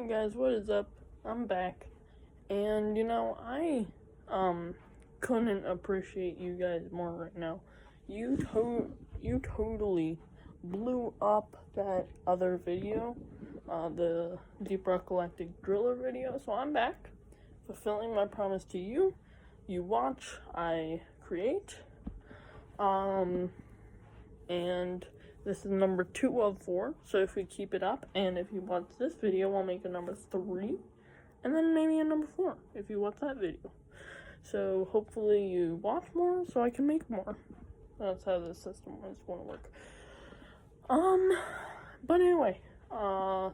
Yo guys, what is up? I'm back. And I couldn't appreciate you guys more right now. You totally blew up that other video, the Deep Rock Galactic Driller video. So I'm back, fulfilling my promise to you. You watch, I create. And this is number 2 of 4, so if we keep it up, and if you watch this video, I'll make a number 3, and then maybe a number 4, if you watch that video. So, hopefully you watch more, so I can make more. That's how this system is going to work. But anyway, now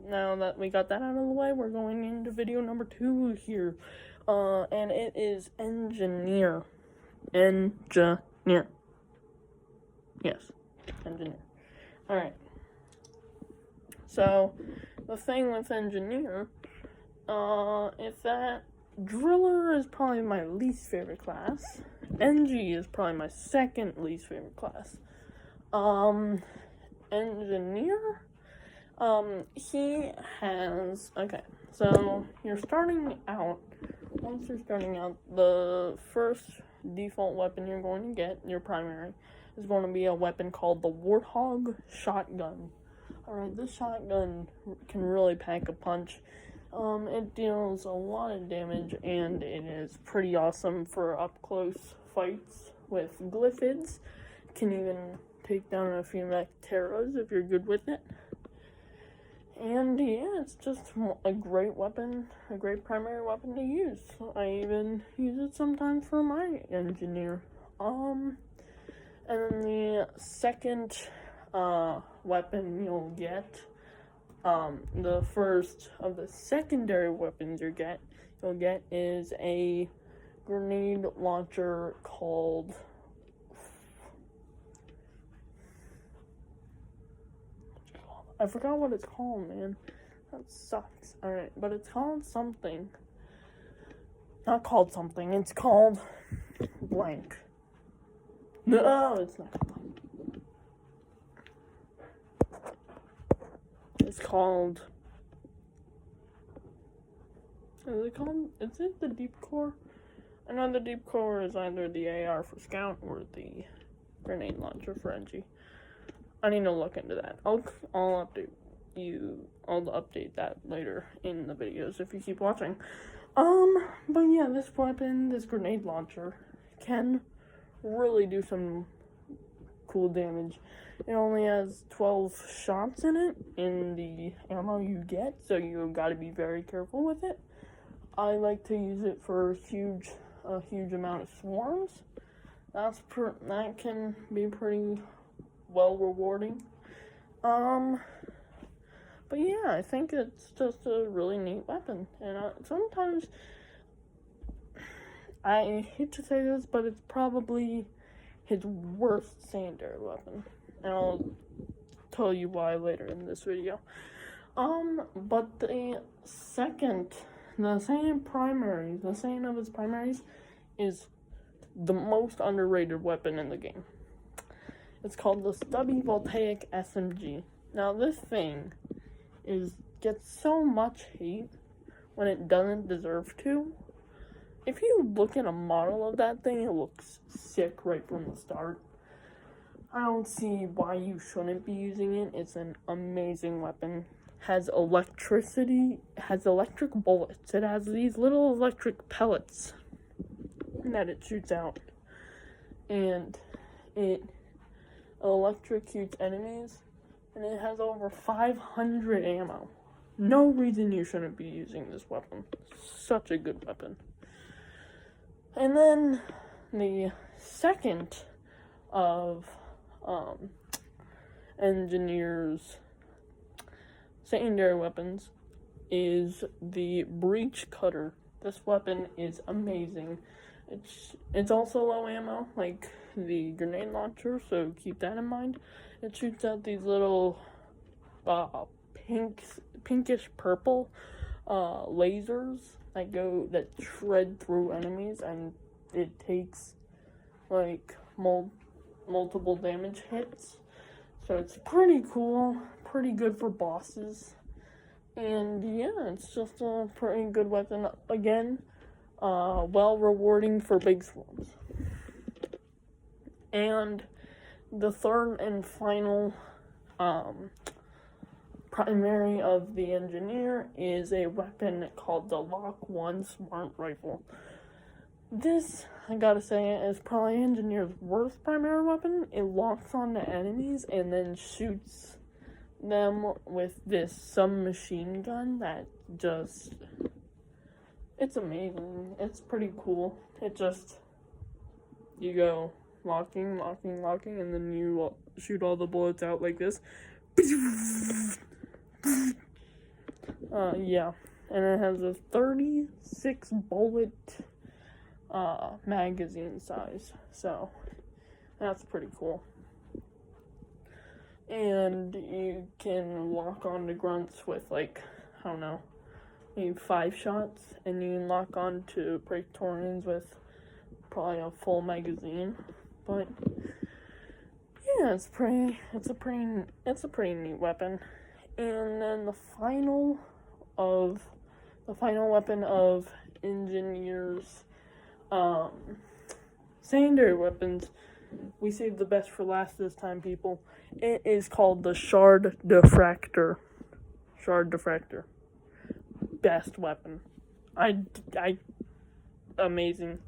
that we got that out of the way, we're going into video number 2 here. And it is Engineer. Yes. Engineer. Alright. So, the thing with Engineer, is that Driller is probably my least favorite class. NG is probably my second least favorite class. Engineer, he has, okay, so once you're starting out, the first default weapon you're going to get, your primary, is going to be a weapon called the Warthog Shotgun. Alright, this shotgun can really pack a punch. It deals a lot of damage, and it is pretty awesome for up-close fights with glyphids. Can even take down a few Macteras if you're good with it. And yeah, it's just a great weapon, a great primary weapon to use. I even use it sometimes for my engineer. And then the second weapon you'll get, the first of the secondary weapons you'll get is a grenade launcher called I forgot what it's called, man. That sucks. Alright, but it's called something. Not called something, it's called blank. No, it's not called blank. It's called... Is it the Deep Core? I know the Deep Core is either the AR for Scout or the grenade launcher for NG. I need to look into that. I'll update you. I'll update that later in the videos if you keep watching. But yeah, this weapon, this grenade launcher, can really do some cool damage. It only has 12 shots in it in the ammo you get, so you gotta be very careful with it. I like to use it for a huge amount of swarms. That can be pretty well rewarding. But yeah, I think it's just a really neat weapon, and sometimes, I hate to say this, but it's probably his worst secondary weapon, and I'll tell you why later in this video. But the second of his primaries is the most underrated weapon in the game. It's called the Stubby Voltaic SMG. Now this thing gets so much hate when it doesn't deserve to. If you look at a model of that thing, it looks sick right from the start. I don't see why you shouldn't be using it. It's an amazing weapon. Has electricity, has electric bullets. It has these little electric pellets that it shoots out. And it electrocutes enemies, and it has over 500 ammo. No reason you shouldn't be using this weapon. Such a good weapon. And then the second of Engineer's secondary weapons is the Breach Cutter. This weapon is amazing. It's also low ammo, like the grenade launcher, so keep that in mind. It shoots out these little pinkish purple lasers that shred through enemies, and it takes like multiple damage hits. So it's pretty cool, pretty good for bosses. And yeah, it's just a pretty good weapon. Again, well rewarding for big swarms. And the third and final primary of the engineer is a weapon called the Lock 1 Smart Rifle. This, I gotta say, is probably engineer's worst primary weapon. It locks onto enemies and then shoots them with this submachine gun that just, it's amazing. It's pretty cool. It just, you go locking, and then you shoot all the bullets out like this. Yeah, and it has a 36 bullet magazine size, so that's pretty cool. And you can lock on to grunts with, like, I don't know, maybe 5 shots, and you can lock on to Praetorians with probably a full magazine. But yeah, it's a pretty neat weapon. And then the final weapon of engineers secondary weapons, we saved the best for last this time, people. It is called the Shard Diffractor. Best weapon. Amazing.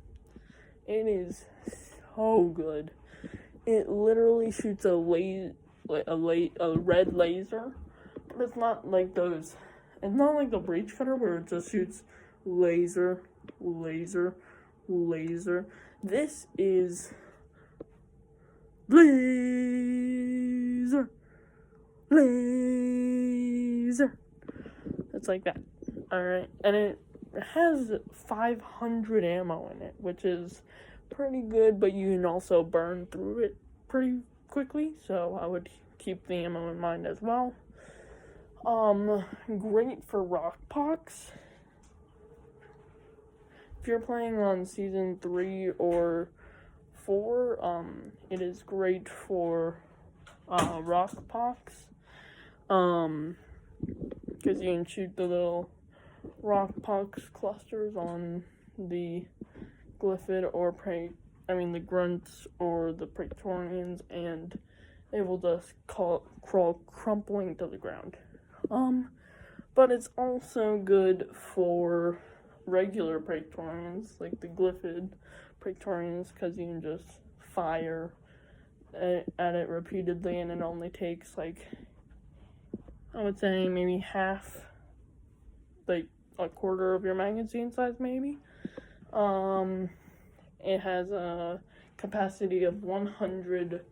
It is so good. It literally shoots a red laser, but it's not like those. It's not like the breach cutter where it just shoots laser. This is laser. It's like that. Alright, and it has 500 ammo in it, which is pretty good, but you can also burn through it pretty quickly, so I would keep the ammo in mind as well. Great for rock pox. If you're playing on season 3 or 4, it is great for rock pox, because you can shoot the little rock pox clusters on the glyphid or the grunts or the Praetorians, and they will just crawl crumpling to the ground. But it's also good for regular Praetorians, like the glyphid Praetorians, because you can just fire at it repeatedly, and it only takes, like, I would say maybe half, like a quarter of your magazine size, maybe. It has a capacity of 100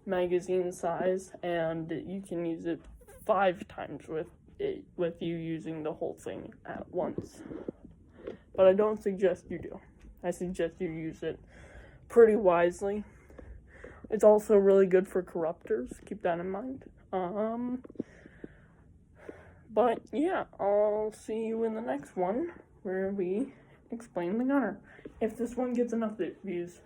magazine size, and you can use it 5 times with you using the whole thing at once. But I don't suggest you do. I suggest you use it pretty wisely. It's also really good for corruptors. Keep that in mind. But yeah, I'll see you in the next one where we explain the gunner. If this one gets enough views.